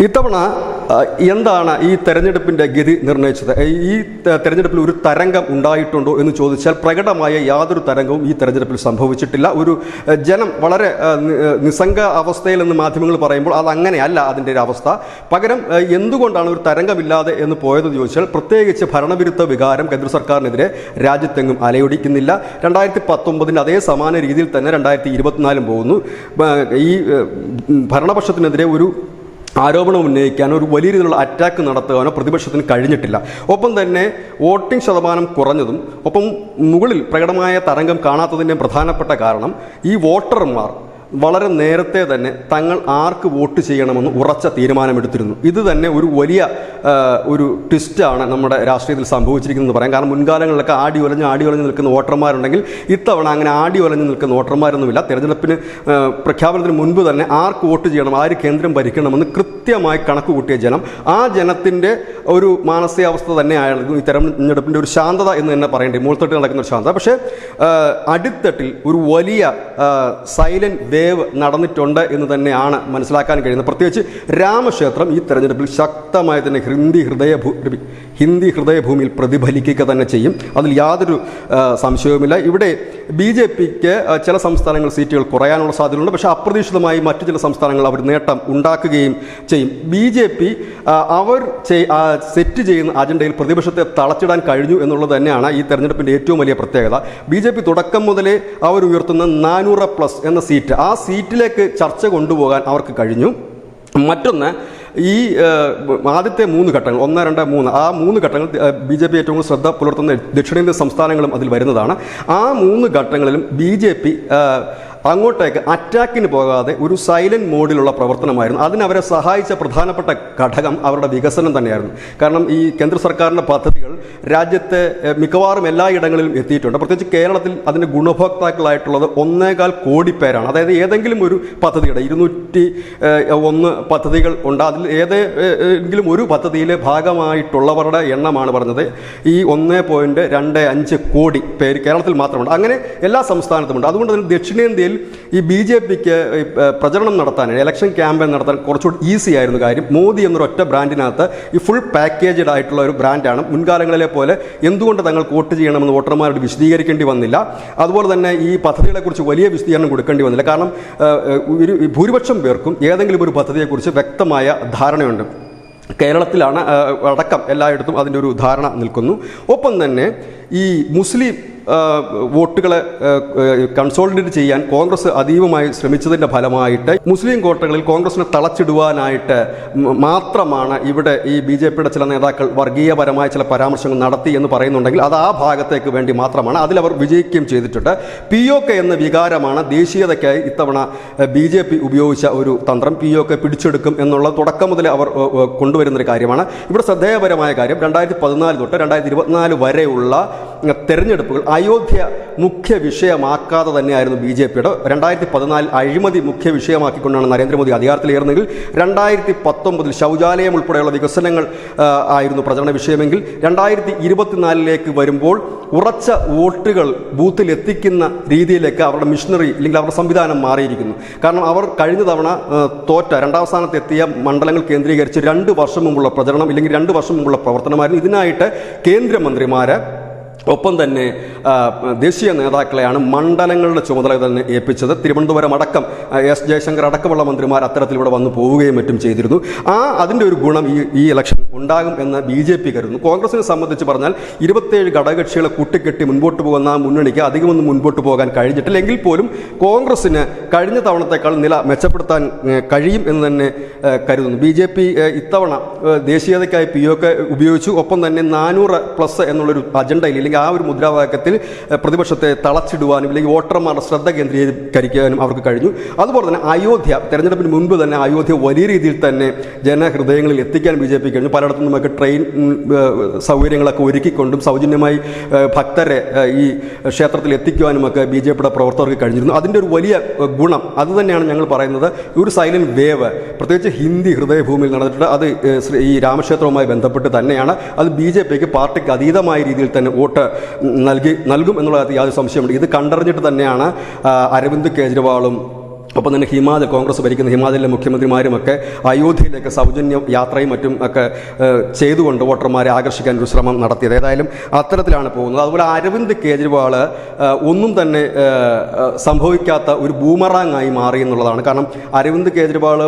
ഇത്തവണ എന്താണ് ഈ തെരഞ്ഞെടുപ്പിൻ്റെ ഗതി നിർണ്ണയിച്ചത്? ഈ തെരഞ്ഞെടുപ്പിൽ ഒരു തരംഗം ഉണ്ടായിട്ടുണ്ടോ എന്ന് ചോദിച്ചാൽ പ്രകടമായ യാതൊരു തരംഗവും ഈ തെരഞ്ഞെടുപ്പിൽ സംഭവിച്ചിട്ടില്ല. ഒരു ജനം വളരെ നിസ്സംഗ അവസ്ഥയിലെന്ന് മാധ്യമങ്ങൾ പറയുമ്പോൾ അതങ്ങനെയല്ല അതിൻ്റെ ഒരു അവസ്ഥ. പകരം എന്തുകൊണ്ടാണ് ഒരു തരംഗമില്ലാതെ എന്ന് പോയതെന്ന് ചോദിച്ചാൽ പ്രത്യേകിച്ച് ഭരണവിരുദ്ധ വികാരം കേന്ദ്ര സർക്കാരിനെതിരെ രാജ്യത്തെങ്ങും അലയൊടിക്കുന്നില്ല. 2019 അതേ സമാന രീതിയിൽ തന്നെ 2024 പോകുന്നു. ഈ ഭരണപക്ഷത്തിനെതിരെ ഒരു ആരോപണം ഉന്നയിക്കാനോ ഒരു വലിയ രീതിയിലുള്ള അറ്റാക്ക് നടത്തുവാനോ പ്രതിപക്ഷത്തിന് കഴിഞ്ഞിട്ടില്ല. ഒപ്പം തന്നെ വോട്ടിംഗ് ശതമാനം കുറഞ്ഞതും ഒപ്പം മുകളിൽ പ്രകടമായ തരംഗം കാണാത്തതിൻ്റെയും പ്രധാനപ്പെട്ട കാരണം ഈ വോട്ടർമാർ വളരെ നേരത്തെ തന്നെ തങ്ങൾ ആർക്ക് വോട്ട് ചെയ്യണമെന്ന് ഉറച്ച തീരുമാനമെടുത്തിരുന്നു. ഇത് തന്നെ ഒരു വലിയ ഒരു ട്വിസ്റ്റാണ് നമ്മുടെ രാഷ്ട്രീയത്തിൽ സംഭവിച്ചിരിക്കുന്നത് പറയാം. കാരണം മുൻകാലങ്ങളിലൊക്കെ ആടി ഒലഞ്ഞ് നിൽക്കുന്ന വോട്ടർമാരുണ്ടെങ്കിൽ ഇത്തവണ അങ്ങനെ ആടി ഒലഞ്ഞ് നിൽക്കുന്ന വോട്ടർമാരൊന്നുമില്ല. തെരഞ്ഞെടുപ്പിന് പ്രഖ്യാപനത്തിന് മുൻപ് തന്നെ ആർക്ക് വോട്ട് ചെയ്യണം, ആര് കേന്ദ്രം ഭരിക്കണമെന്ന് കൃത്യമായി കണക്ക് കൂട്ടിയ ജനം, ആ ജനത്തിൻ്റെ ഒരു മാനസികാവസ്ഥ തന്നെയായിരുന്നു ഈ തെരഞ്ഞെടുപ്പിൻ്റെ ഒരു ശാന്തത എന്ന് തന്നെ പറയേണ്ടത്. മുൾത്തട്ടിൽ നടക്കുന്ന ഒരു ശാന്തത. പക്ഷേ അടിത്തട്ടിൽ ഒരു വലിയ സൈലന്റ് വേവ് നടന്നിട്ടുണ്ട് എന്ന് തന്നെയാണ് മനസ്സിലാക്കാൻ കഴിയുന്നത്. പ്രത്യേകിച്ച് രാമക്ഷേത്രം ഈ തെരഞ്ഞെടുപ്പിൽ ശക്തമായി തന്നെ ഹിന്ദി ഹൃദയഭൂമിയിൽ പ്രതിഫലിക്കുക തന്നെ ചെയ്യും. അതിൽ യാതൊരു സംശയവുമില്ല. ഇവിടെ BJPക്ക് ചില സംസ്ഥാനങ്ങൾ സീറ്റുകൾ കുറയാനുള്ള സാധ്യതയുണ്ട്. പക്ഷേ അപ്രതീക്ഷിതമായി മറ്റു ചില സംസ്ഥാനങ്ങൾ അവർ നേട്ടം ഉണ്ടാക്കുകയും ചെയ്യും. BJP അവർ സെറ്റ് ചെയ്യുന്ന അജണ്ടയിൽ പ്രതിപക്ഷത്തെ തളച്ചിടാൻ കഴിഞ്ഞു എന്നുള്ളത് തന്നെയാണ് ഈ തെരഞ്ഞെടുപ്പിൻ്റെ ഏറ്റവും വലിയ പ്രത്യേകത. BJP തുടക്കം മുതലേ അവർ ഉയർത്തുന്ന 400+ എന്ന സീറ്റ്, ആ സീറ്റിലേക്ക് ചർച്ച കൊണ്ടുപോകാൻ അവർക്ക് കഴിഞ്ഞു. മറ്റൊന്ന്, ഈ ആദ്യത്തെ 3 ഘട്ടങ്ങൾ 1, 2, 3 ആ 3 ഘട്ടങ്ങൾ BJP ഏറ്റവും കൂടുതൽ ശ്രദ്ധ പുലർത്തുന്ന ദക്ഷിണേന്ത്യൻ സംസ്ഥാനങ്ങളും അതിൽ വരുന്നതാണ്. ആ 3 ഘട്ടങ്ങളിലും BJP അങ്ങോട്ടേക്ക് അറ്റാക്കിന് പോകാതെ ഒരു സൈലന്റ് മോഡിലുള്ള പ്രവർത്തനമായിരുന്നു. അതിനവരെ സഹായിച്ച പ്രധാനപ്പെട്ട ഘടകം അവരുടെ വികസനം തന്നെയായിരുന്നു. കാരണം ഈ കേന്ദ്ര സർക്കാരിൻ്റെ പദ്ധതികൾ രാജ്യത്തെ മിക്കവാറും എല്ലായിടങ്ങളിലും എത്തിയിട്ടുണ്ട്. പ്രത്യേകിച്ച് കേരളത്തിൽ അതിൻ്റെ ഗുണഭോക്താക്കളായിട്ടുള്ളത് 1.25 കോടി പേരാണ്. അതായത് ഏതെങ്കിലും ഒരു പദ്ധതിയുടെ 201 പദ്ധതികൾ ഉണ്ട്. അതിൽ ഏതെങ്കിലും ഒരു പദ്ധതിയിലെ ഭാഗമായിട്ടുള്ളവരുടെ എണ്ണമാണ് പറഞ്ഞത്. ഈ 1.25 കോടി പേര് കേരളത്തിൽ മാത്രമുണ്ട്. അങ്ങനെ എല്ലാ സംസ്ഥാനത്തുമുണ്ട്. അതുകൊണ്ട് തന്നെ ദക്ഷിണേന്ത്യയിൽ ഈ BJPക്ക് പ്രചരണം നടത്താൻ, ഇലക്ഷൻ ക്യാമ്പയിൻ നടത്താൻ കുറച്ചുകൂടി ഈസി ആയിരുന്നു കാര്യം. മോദി എന്നൊരൊറ്റ ബ്രാൻഡിനകത്ത് ഈ ഫുൾ പാക്കേജഡ് ആയിട്ടുള്ള ഒരു ബ്രാൻഡാണ്. മുൻകാലങ്ങളിലെ പോലെ എന്തുകൊണ്ട് തങ്ങൾക്ക് വോട്ട് ചെയ്യണമെന്ന് വോട്ടർമാരോട് വിശദീകരിക്കേണ്ടി വന്നില്ല. അതുപോലെ തന്നെ ഈ പദ്ധതികളെക്കുറിച്ച് വലിയ വിശദീകരണം കൊടുക്കേണ്ടി വന്നില്ല. കാരണം ഭൂരിപക്ഷം പേർക്കും ഏതെങ്കിലും ഒരു പദ്ധതിയെക്കുറിച്ച് വ്യക്തമായ ധാരണയുണ്ട്. കേരളത്തിലാണ് അടക്കം എല്ലായിടത്തും അതിൻ്റെ ഒരു ധാരണ നിൽക്കുന്നു. ഒപ്പം തന്നെ ഈ മുസ്ലിം വോട്ടുകളെ കൺസോളിഡേറ്റ് ചെയ്യാൻ കോൺഗ്രസ് അതീവമായി ശ്രമിച്ചതിൻ്റെ ഫലമായിട്ട് മുസ്ലിം വോട്ടുകളിൽ കോൺഗ്രസിനെ തളച്ചിടുവാനായിട്ട് മാത്രമാണ് ഇവിടെ ഈ BJPയുടെ ചില നേതാക്കൾ വർഗീയപരമായ ചില പരാമർശങ്ങൾ നടത്തി എന്ന് പറയുന്നുണ്ടെങ്കിൽ അത് ആ ഭാഗത്തേക്ക് വേണ്ടി മാത്രമാണ്. അതിലവർ വിജയിക്കുകയും ചെയ്തിട്ടുണ്ട്. POK എന്ന വികാരമാണ് ദേശീയതയ്ക്കായി ഇത്തവണ BJP ഉപയോഗിച്ച ഒരു തന്ത്രം. POK പിടിച്ചെടുക്കും എന്നുള്ള തുടക്കം മുതൽ അവർ കൊണ്ടുവരുന്നൊരു കാര്യമാണ്. ഇവിടെ ശ്രദ്ധേയപരമായ കാര്യം 2014 തൊട്ട് 2024 വരെയുള്ള തെരഞ്ഞെടുപ്പുകൾ അയോധ്യ മുഖ്യ വിഷയമാക്കാതെ തന്നെയായിരുന്നു BJPയുടെ. 2014 അഴിമതി മുഖ്യ വിഷയമാക്കിക്കൊണ്ടാണ് നരേന്ദ്രമോദി അധികാരത്തിലേറുന്നെങ്കിൽ 2019 ശൗചാലയം ഉൾപ്പെടെയുള്ള വികസനങ്ങൾ ആയിരുന്നു പ്രചരണ വിഷയമെങ്കിൽ 2024 വരുമ്പോൾ ഉറച്ച വോട്ടുകൾ ബൂത്തിൽ എത്തിക്കുന്ന രീതിയിലേക്ക് അവരുടെ മിഷനറി അല്ലെങ്കിൽ അവരുടെ സംവിധാനം മാറിയിരിക്കുന്നു. കാരണം അവർ കഴിഞ്ഞ തവണ തോറ്റ 2ാം സ്ഥാനത്തെത്തിയ മണ്ഡലങ്ങൾ കേന്ദ്രീകരിച്ച് 2 വർഷം മുമ്പുള്ള പ്രചരണം ഇല്ലെങ്കിൽ 2 വർഷം മുമ്പുള്ള പ്രവർത്തനമായിരുന്നു. ഇതിനായിട്ട് കേന്ദ്രമന്ത്രിമാരെ ഒപ്പം തന്നെ ദേശീയ നേതാക്കളെയാണ് മണ്ഡലങ്ങളുടെ ചുമതല തന്നെ ഏൽപ്പിച്ചത്. തിരുവനന്തപുരം അടക്കം S. ജയശങ്കർ അടക്കമുള്ള മന്ത്രിമാർ അത്തരത്തിലൂടെ വന്നു പോവുകയും മറ്റും ചെയ്തിരുന്നു. അതിൻ്റെ ഒരു ഗുണം ഈ ഇലക്ഷൻ ഉണ്ടാകും എന്ന് BJP കരുതുന്നു. കോൺഗ്രസിനെ സംബന്ധിച്ച് പറഞ്ഞാൽ 27 ഘടകകക്ഷികളെ കൂട്ടിക്കെട്ടി മുൻപോട്ട് പോകുന്ന മുന്നണിക്ക് അധികമൊന്നും മുൻപോട്ട് പോകാൻ കഴിഞ്ഞിട്ടില്ല. എങ്കിൽ പോലും കോൺഗ്രസിന് കഴിഞ്ഞ തവണത്തേക്കാൾ നില മെച്ചപ്പെടുത്താൻ കഴിയും എന്ന് തന്നെ കരുതുന്നു. BJP ഇത്തവണ ദേശീയതയ്ക്കായി POK ഉപയോഗിച്ചു. ഒപ്പം തന്നെ 400+ എന്നുള്ളൊരു അജണ്ടയിൽ ആ ഒരു മുദ്രാവാക്യത്തിൽ പ്രതിപക്ഷത്തെ തളച്ചിടുവാനും അല്ലെങ്കിൽ വോട്ടർമാരുടെ ശ്രദ്ധ കേന്ദ്രീകരിക്കാനും അവർക്ക് കഴിഞ്ഞു. അതുപോലെ തന്നെ അയോധ്യ തെരഞ്ഞെടുപ്പിന് മുൻപ് തന്നെ അയോധ്യ വലിയ രീതിയിൽ തന്നെ ജനഹൃദയങ്ങളിൽ എത്തിക്കാൻ BJP കഴിഞ്ഞു. പലയിടത്തും നമുക്ക് ട്രെയിൻ സൗകര്യങ്ങളൊക്കെ ഒരുക്കിക്കൊണ്ടും സൗജന്യമായി ഭക്തരെ ഈ ക്ഷേത്രത്തിൽ എത്തിക്കുവാനുമൊക്കെ BJPയുടെ പ്രവർത്തകർക്ക് കഴിഞ്ഞിരുന്നു. അതിൻ്റെ ഒരു വലിയ ഗുണം അതുതന്നെയാണ് ഞങ്ങൾ പറയുന്നത്. ഒരു സൈലന്റ് വേവ് പ്രത്യേകിച്ച് ഹിന്ദി ഹൃദയഭൂമിയിൽ നടന്നിട്ടുണ്ട്. അത് ഈ രാമക്ഷേത്രവുമായി ബന്ധപ്പെട്ട് തന്നെയാണ്. അത് BJPക്ക് പാർട്ടിക്ക് അതീതമായ രീതിയിൽ തന്നെ വോട്ട് നൽകും എന്നുള്ള യാതൊരു സംശയമുണ്ട്. ഇത് കണ്ടറിഞ്ഞിട്ട് തന്നെയാണ് അരവിന്ദ് കെജ്രിവാളും ഒപ്പം തന്നെ കോൺഗ്രസ് ഭരിക്കുന്ന ഹിമാചലിലെ മുഖ്യമന്ത്രിമാരുമൊക്കെ അയോധ്യയിലേക്ക് സൗജന്യ യാത്രയും മറ്റും ഒക്കെ ചെയ്തുകൊണ്ട് വോട്ടർമാരെ ആകർഷിക്കാൻ ഒരു ശ്രമം നടത്തിയത്. ഏതായാലും അത്തരത്തിലാണ് പോകുന്നത്. അതുപോലെ അരവിന്ദ് കേജ്രിവാൾ ഒന്നും തന്നെ സംഭവിക്കാത്ത ഒരു ബൂമറാങ് ആയി മാറി എന്നുള്ളതാണ്. കാരണം അരവിന്ദ് കേജ്രിവാൾ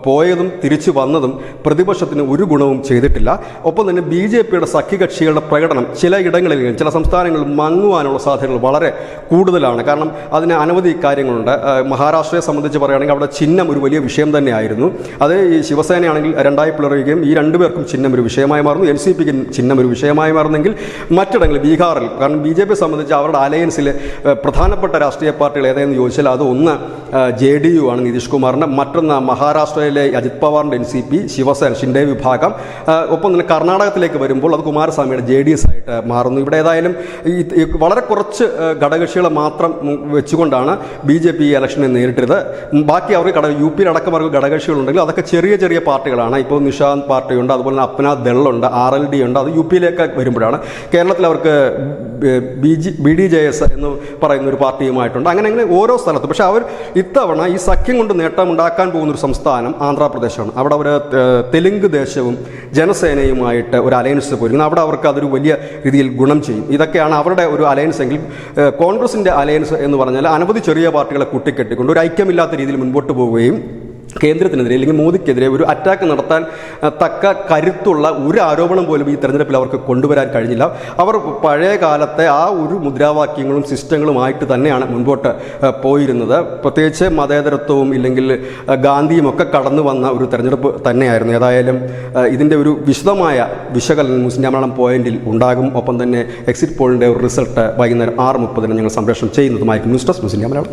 പോയതും തിരിച്ചു വന്നതും പ്രതിപക്ഷത്തിന് ഒരു ഗുണവും ചെയ്തിട്ടില്ല. ഒപ്പം തന്നെ BJPയുടെ സഖ്യകക്ഷികളുടെ പ്രകടനം ചിലയിടങ്ങളിൽ ചില സംസ്ഥാനങ്ങളിൽ മങ്ങുവാനുള്ള സാധ്യതകൾ വളരെ കൂടുതലാണ്. കാരണം അതിന് അനവധി കാര്യങ്ങളുണ്ട്. മഹാരാഷ്ട്രയെ സംബന്ധിച്ച് പറയുകയാണെങ്കിൽ അവിടെ ചിഹ്നം ഒരു വലിയ വിഷയം തന്നെയായിരുന്നു. അത് ഈ ശിവസേനയാണെങ്കിൽ രണ്ടായി പിളരുകയും ഈ രണ്ടുപേർക്കും ചിഹ്നം ഒരു വിഷയമായി മാറുന്നു. NCPക്ക് ചിഹ്നം ഒരു വിഷയമായി മാറുന്നെങ്കിൽ മറ്റിടങ്ങളിൽ ബീഹാറിൽ, കാരണം BJP സംബന്ധിച്ച് അവരുടെ അലയൻസിൽ പ്രധാനപ്പെട്ട രാഷ്ട്രീയ പാർട്ടികൾ ഏതെന്ന് ചോദിച്ചാൽ അത് ഒന്ന് JDU ആണ് നിതീഷ് കുമാറിൻ്റെ, മറ്റൊന്ന് മഹാരാഷ്ട്രയിലെ അജിത് പവാറിൻ്റെ NCP, ശിവസേന ഷിൻഡെ വിഭാഗം. ഒപ്പം തന്നെ കർണാടകത്തിലേക്ക് വരുമ്പോൾ അത് കുമാരസ്വാമിയുടെ JDS ആയിട്ട് മാറുന്നു. ഇവിടെ ഏതായാലും ഈ വളരെ കുറച്ച് ഘടകകക്ഷികളെ മാത്രം വെച്ചുകൊണ്ടാണ് BJP ഈ ഇലക്ഷനെ നേരിട്ടത്. ബാക്കി അവർക്ക് UP അടക്കം അവർക്ക് ഘടകകക്ഷികളുണ്ടെങ്കിൽ അതൊക്കെ ചെറിയ ചെറിയ പാർട്ടികളാണ്. ഇപ്പോൾ നിഷാന്ത് പാർട്ടിയുണ്ട്, അതുപോലെ തന്നെ അപ്നാ ദളുണ്ട്, RLD ഉണ്ട്. അത് UP വരുമ്പോഴാണ്. കേരളത്തിൽ അവർക്ക് BDJS എന്ന് പറയുന്ന ഒരു പാർട്ടിയുമായിട്ടുണ്ട്. അങ്ങനെ ഓരോ സ്ഥലത്തും. പക്ഷേ അവർ ഇത്തവണ ഈ സഖ്യം കൊണ്ട് നേട്ടമുണ്ടാക്കാൻ പോകുന്നൊരു സംസ്ഥാനം ആന്ധ്രാപ്രദേശാണ്. അവിടെ അവർ തെലുങ്ക് ദേശവും ജനസേനയുമായിട്ട് ഒരു അലയൻസ് പോയിരിക്കുന്നു. അവിടെ അവർക്ക് അതൊരു വലിയ രീതിയിൽ ഗുണം ചെയ്യും. ഇതൊക്കെയാണ് അവരുടെ ഒരു അലയൻസ് എങ്കിൽ കോൺഗ്രസിൻ്റെ അലയൻസ് എന്ന് പറഞ്ഞാൽ അനവധി ചെറിയ പാർട്ടികളെ കൂട്ടിക്കെട്ടിക്കൊണ്ട് ഒരു ഐക്യമില്ലാത്ത രീതിയിൽ മുൻപോട്ട് പോവുകയും കേന്ദ്രത്തിനെതിരെ അല്ലെങ്കിൽ മോദിക്കെതിരെ ഒരു അറ്റാക്ക് നടത്താൻ തക്ക കരുത്തുള്ള ഒരു ആരോപണം പോലും ഈ തെരഞ്ഞെടുപ്പിൽ അവർക്ക് കൊണ്ടുവരാൻ കഴിഞ്ഞില്ല. അവർ പഴയ കാലത്തെ ആ ഒരു മുദ്രാവാക്യങ്ങളും സിസ്റ്റങ്ങളുമായിട്ട് തന്നെയാണ് മുൻപോട്ട് പോയിരുന്നത്. പ്രത്യേകിച്ച് മതേതരത്വവും ഇല്ലെങ്കിൽ ഗാന്ധിയും ഒക്കെ കടന്നു വന്ന ഒരു തെരഞ്ഞെടുപ്പ് തന്നെയായിരുന്നു. ഏതായാലും ഇതിൻ്റെ ഒരു വിശദമായ വിശകലനം മുസ്ലിം മലയാളം പോയിന്റിൽ ഉണ്ടാകും. ഒപ്പം തന്നെ എക്സിറ്റ് പോളിൻ്റെ ഒരു റിസൾട്ട് വൈകുന്നേരം 6:30 ഞങ്ങൾ സംപ്രേഷണം ചെയ്യുന്നതുമായിരിക്കും. ന്യൂസ് ഡെസ്ക് മുസ്ലിം മലയാളം.